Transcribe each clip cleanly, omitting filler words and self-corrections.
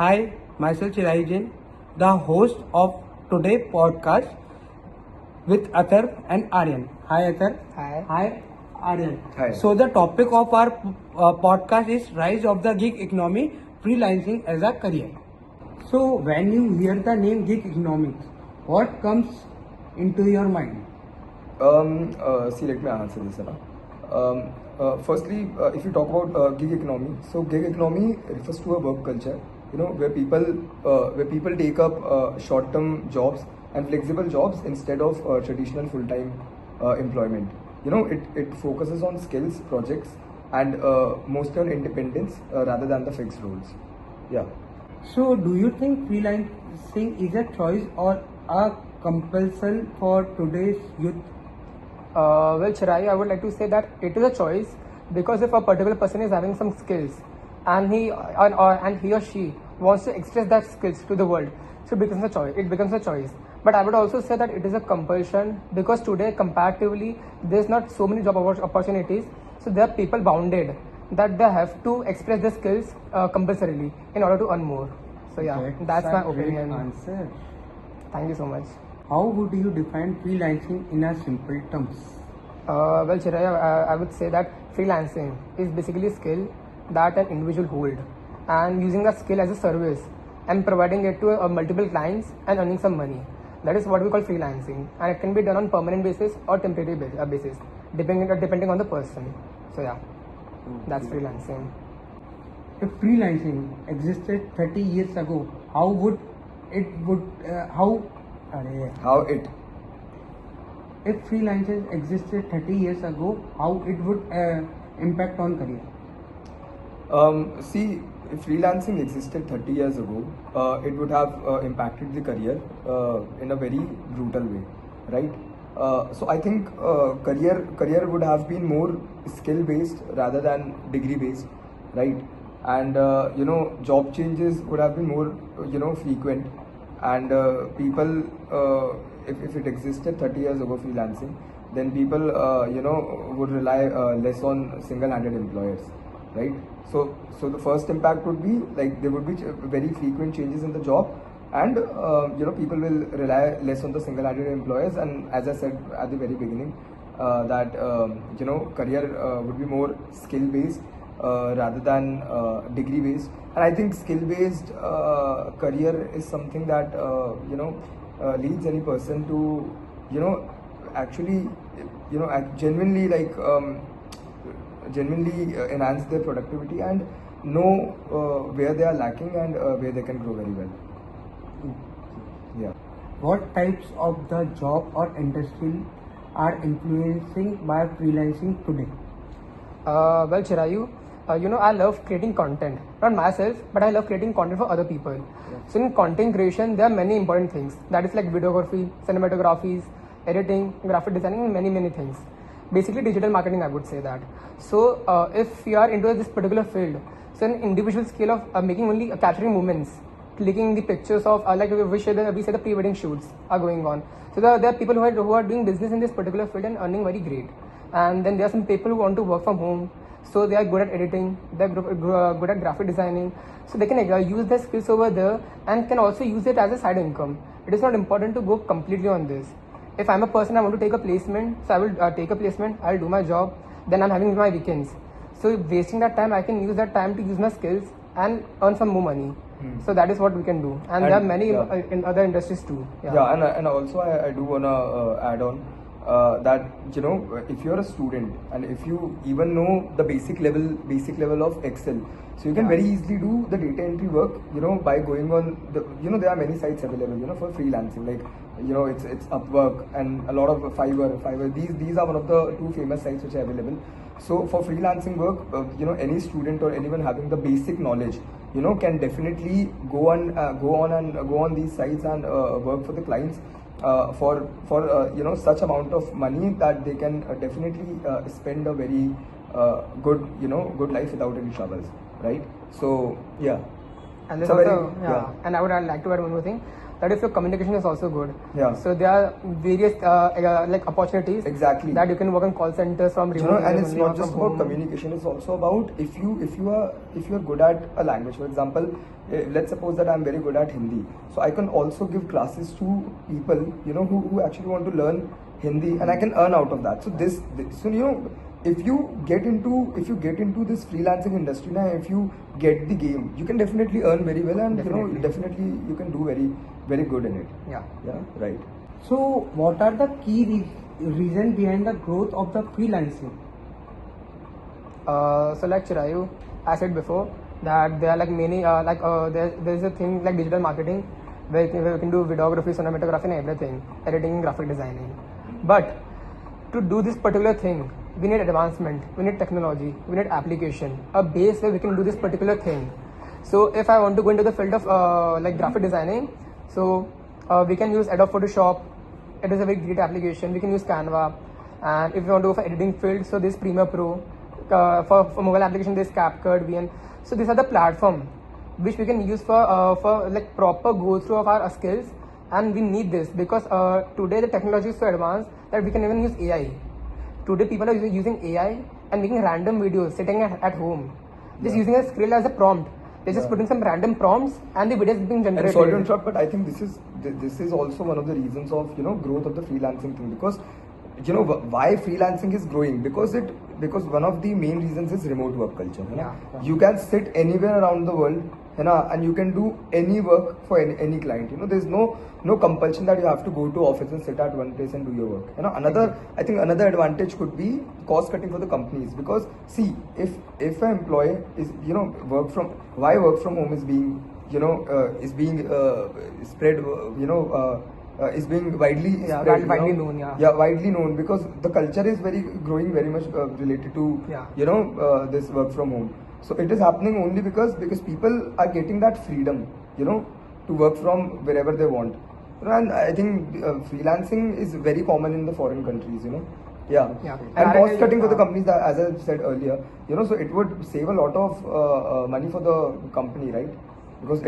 Hi, myself Chirayu Jain, the host of today's podcast with Athar and Aryan. Hi Athar. Hi. Hi Aryan. Hi. So the topic of our podcast is rise of the gig economy, freelancing as a career. So when you hear the name gig economics, what comes into your mind? Let me answer this. Firstly, if you talk about gig economy, so gig economy refers to a work culture, where people take up short-term jobs and flexible jobs instead of traditional full-time employment. It focuses on skills, projects, and mostly on independence rather than the fixed roles. Yeah. So do you think freelancing is a choice or a compulsion for today's youth? Well, Chirayu, I would like to say that it is a choice because if a particular person is having some skills and he or she wants to express that skills to the world, so it becomes a choice. It becomes a choice. But I would also say that it is a compulsion because today, comparatively, there's not so many job opportunities. So there are people bounded that they have to express their skills compulsorily in order to earn more. So yeah, that's my opinion. Answer. Thank you so much. How would you define freelancing in a simple terms? Well, Chiraya, I would say that freelancing is basically a skill that an individual hold and using that skill as a service and providing it to multiple clients and earning some money. That is what we call freelancing, and it can be done on permanent basis or temporary basis, depending on the person. So yeah, that's freelancing. If freelancing existed 30 years ago, how would it if freelancing existed 30 years ago, how it would impact on career? If freelancing existed 30 years ago, it would have impacted the career in a very brutal way, right? So I think career would have been more skill based rather than degree based, right? And job changes would have been more frequent, and people if it existed 30 years ago, freelancing, then people would rely less on single-handed employers, right? So the first impact would be like there would be very frequent changes in the job, and people will rely less on the single-handed employers. And as I said at the very beginning, that career would be more skill-based rather than degree-based. And I think skill-based career is something that leads any person to actually genuinely enhance their productivity and know where they are lacking and where they can grow very well. Yeah. What types of the job or industry are influencing by freelancing today? Well, Chirayu, I love creating content. Not myself, but I love creating content for other people. Yeah. So in content creation, there are many important things. That is like videography, cinematographies, editing, graphic designing, and many things. Basically, digital marketing, I would say that. So if you are into this particular field, so an individual skill of making only capturing moments, clicking the pictures of like we say the pre-wedding shoots are going on. So there are people who are doing business in this particular field and earning very great. And then there are some people who want to work from home. So they are good at editing, they are good at graphic designing. So they can use their skills over there and can also use it as a side income. It is not important to go completely on this. If I'm a person, I want to take a placement, so I will take a placement, I'll do my job, then I'm having my weekends. So wasting that time, I can use that time to use my skills and earn some more money. So that is what we can do. And there are many in other industries too. And also I do want to add on that if you're a student and if you even know the basic level of Excel, so you can very easily do the data entry work by going on the there are many sites available for freelancing, like it's Upwork and a lot of Fiverr. These are one of the two famous sites which are available. So for freelancing work, any student or anyone having the basic knowledge can definitely go on these sites and work for the clients for such amount of money that they can definitely spend a very good life without any troubles, right? So yeah. And It's there's a very- also, and I'd like to add one more thing, that if your communication is also good. Yeah. So there are various like opportunities. Exactly. That you can work in call centers from You know, remote. and only, it's or not just from about home. communication. It's also about if you are good at a language. For example, let's suppose that I'm very good at Hindi, so I can also give classes to people, you know, who actually want to learn Hindi, and I can earn out of that. So so you know, if you get into this freelancing industry now, if you get the game, you can definitely earn very well, and Definitely. you know, definitely you can do very good in it. Yeah. Yeah, right. So, what are the key reasons behind the growth of the freelancing? So like Chirayu, I said before that there are like many there's a thing like digital marketing where you can do videography, cinematography and everything, editing, graphic designing. But to do this particular thing, we need advancement, we need technology, we need application, a base where we can do this particular thing. So if I want to go into the field of like graphic designing, so we can use Adobe Photoshop. It is a very great application. We can use Canva, and if you want to go for editing field, so this Premiere Pro. For mobile application, this CapCut, VN. So these are the platform which we can use for like proper go through of our skills, and we need this because today the technology is so advanced that we can even use AI. Today people are using AI and making random videos sitting at home, just using a Skrill as a prompt. They're just putting some random prompts and the videos being generated. And sorry to interrupt, but I think this is also one of the reasons of, you know, growth of the freelancing thing, because you know why freelancing is growing, because one of the main reasons is remote work culture. You know? Yeah. You can sit anywhere around the world, you know, and you can do any work for any client. You know, there's no compulsion that you have to go to office and sit at one place and do your work. You know, I think another advantage could be cost cutting for the companies, because see, if an employee is, you know, work from home is being, you know, spread, you know, is being widely spread, widely you know? known, Widely known, because the culture is growing very much related to you know, this work from home. So it is happening only because people are getting that freedom, you know, to work from wherever they want. And I think freelancing is very common in the foreign countries, you know. Yeah. And cost cutting for the companies, that, as I said earlier, you know, so it would save a lot of money for the company, right? Because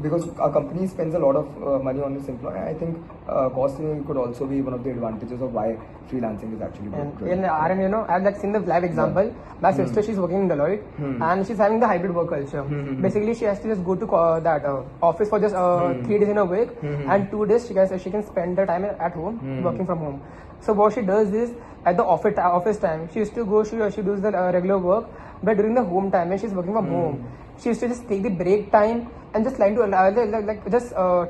because a company spends a lot of money on its employee. I think cost saving could also be one of the advantages of why freelancing is actually good. In RN, you know, I've like seen the live example. My sister, she's working in Deloitte, and she's having the hybrid work culture. Basically, she has to just go to that office for just 3 days in a week, and 2 days she can spend the time at home working from home. So what she does is, at the office time, she used to go. She does the regular work, but during the home time when she's working from home, she used to just take the break time and just try to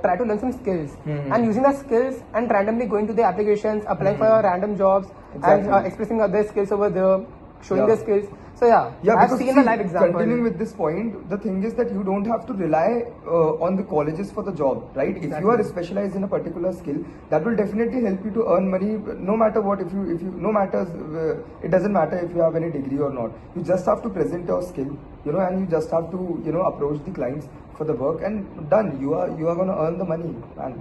try to learn some skills, and using the skills and randomly going to the applications, applying for random jobs, and expressing their skills over there, showing their skills. So I've seen the live example. Continuing with this point, the thing is that you don't have to rely on the colleges for the job, right? If you are specialized in a particular skill, that will definitely help you to earn money, no matter what. If you no matters, it doesn't matter if you have any degree or not. You just have to present your skill, you know, and you just have to, you know, approach the clients for the work, and done. You are going to earn the money,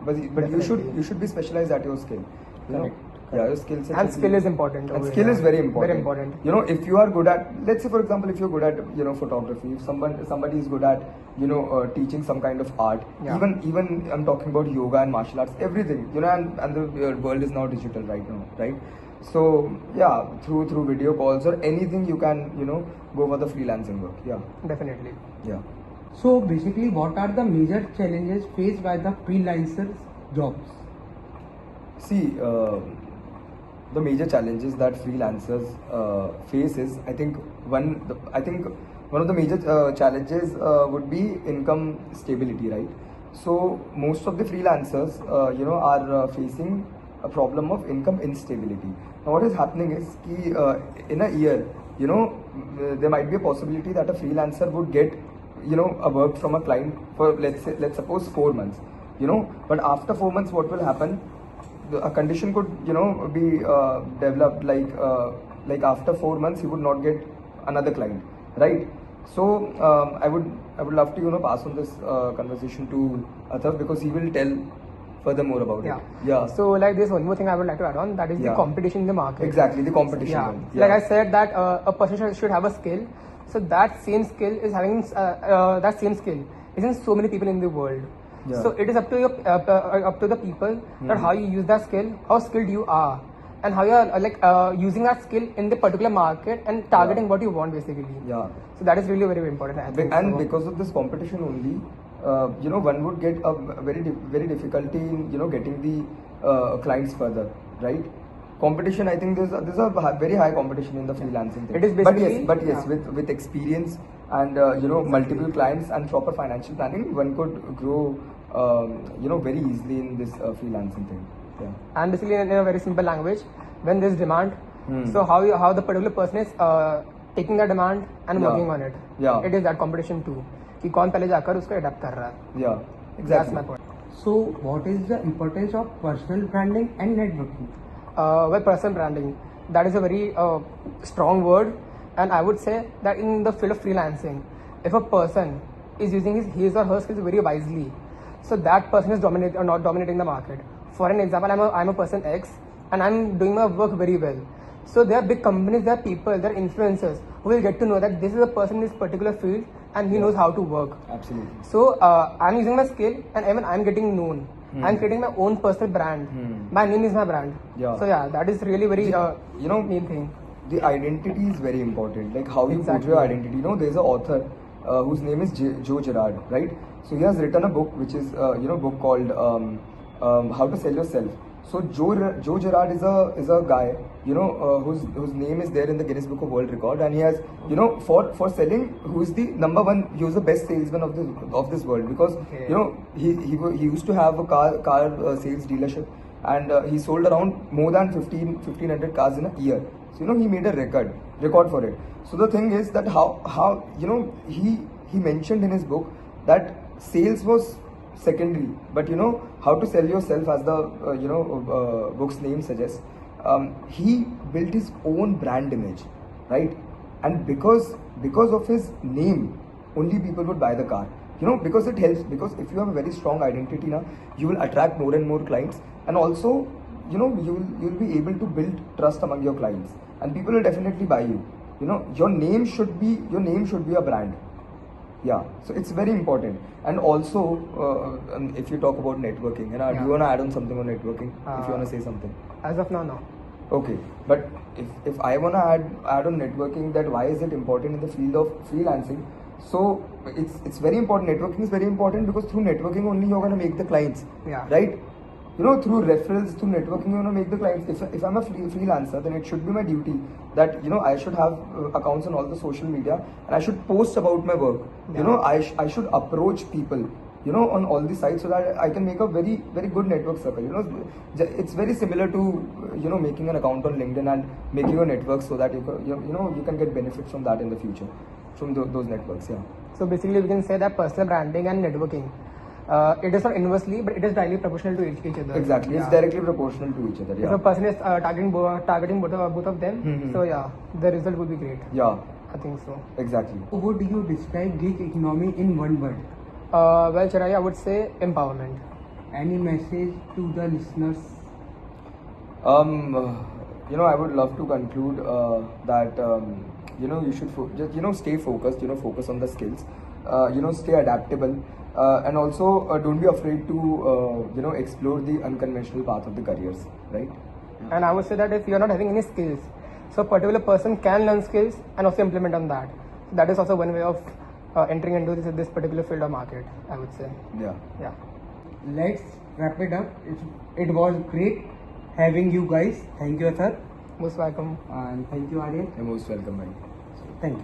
but you should be specialized at your skill. You know? Yeah, your skill set. And skill is important. And skill is very important. Very important. You know, if you are good at, let's say for example, if you're good at, you know, photography, if somebody is good at, you know, teaching some kind of art, even I'm talking about yoga and martial arts, everything, you know, and the world is now digital right now, right? So yeah, through video calls or anything, you can, you know, go for the freelancing work. Yeah, Definitely. yeah. So basically, what are the major challenges faced by the freelancers' jobs? See, the major challenges that freelancers face is, I think one of the major challenges would be income stability, right? So most of the freelancers, you know, are facing a problem of income instability. Now, what is happening is, in a year, you know, there might be a possibility that a freelancer would get, you know, a work from a client for, let's suppose 4 months, you know, but after 4 months, what will happen? A condition could, you know, be developed, like after 4 months he would not get another client, right? So I would love to, you know, pass on this conversation to Athav, because he will tell further more about it. Yeah. So like there's one more thing I would like to add on, that is the competition in the market. Exactly, the competition. Like I said that a person should have a skill. So that same skill is having that same skill is in so many people in the world. Yeah. So it is up to your up to the people that how you use that skill, how skilled you are, and how you are using that skill in the particular market and targeting what you want basically. Yeah. So that is really very, very important. I think. And So- because of this competition only, one would get a very difficulty in getting the clients further, right? Competition, I think there's a very high competition in the freelancing thing. It is but basically- yes, with experience and multiple clients and proper financial planning, one could grow very easily in this freelancing thing. Yeah. And basically in a very simple language, when there's demand, Hmm. so how the particular person is taking the demand and Yeah. working on it. Yeah. It is that competition too. कि कौन पहले जाकर उसको adopt कर रहा है. Yeah. That's Exactly. my point. So, what is the importance of personal branding and networking? Well, personal branding, that is a very strong word, and I would say that in the field of freelancing, if a person is using his or her skills very wisely, so that person is not dominating the market. For an example, I'm a person X and I'm doing my work very well. So there are big companies, there are people, there are influencers who will get to know that this is a person in this particular field and he knows how to work. Absolutely. So I'm using my skill and even I'm getting known. I'm creating my own personal brand. My name is my brand. Yeah. So yeah, that is really very main thing. The identity is very important, like how you Exactly. portray your identity. There's an author whose name is Joe Gerard, right? So he has written a book which is book called How to Sell Yourself. So Joe Gerard is a guy whose name is there in the Guinness Book of World Record, and he has for selling, who is the number one, he was the best salesman of this world, because Okay. he used to have a car sales dealership, and he sold around more than 1,500 cars in a year. So he made a record for it. So the thing is that how he mentioned in his book that sales was secondary, but how to sell yourself, as the book's name suggests. He built his own brand image, right? And because of his name, only people would buy the car. Because it helps. Because if you have a very strong identity now, you will attract more and more clients, and also you'll be able to build trust among your clients, and people will definitely buy you. Your name should be a brand. Yeah, so it's very important. And also, if you talk about networking, do Yeah. you want to add on something on networking? If you want to say something. As of now, no. Okay, but if I want to add on networking, that why is it important in the field of freelancing? So it's very important. Networking is very important because through networking only you're gonna make the clients. Yeah. Right. Through referrals, through networking, you're gonna make the clients. If I'm a freelancer, then it should be my duty that I should have accounts on all the social media, and I should post about my work. Yeah. I should approach people, on all the sites, so that I can make a very, very good network circle. It's very similar to making an account on LinkedIn and making a network, so that you can get benefits from that in the future, from those networks. Yeah. So basically, we can say that personal branding and networking, it is not inversely, but it is directly proportional to each other. Exactly. It's Yeah. directly proportional to each other. If Yeah. a person is targeting both of them, Mhm. so yeah, the result will be great. Yeah. I think so. Exactly. How would you describe gig economy in one word? Well, Chirai, I would say empowerment. Any message to the listeners? I would love to conclude that you should just stay focused. Focus on the skills. Stay adaptable, and also don't be afraid to explore the unconventional path of the careers. Right. And I would say that if you are not having any skills, so a particular person can learn skills and also implement on that. So that is also one way of entering into this particular field of market, I would say. Yeah. Yeah. Let's wrap it up. It was great having you guys. Thank you, sir. Most welcome. And thank you, Aryan. You're most welcome, man. Thank you.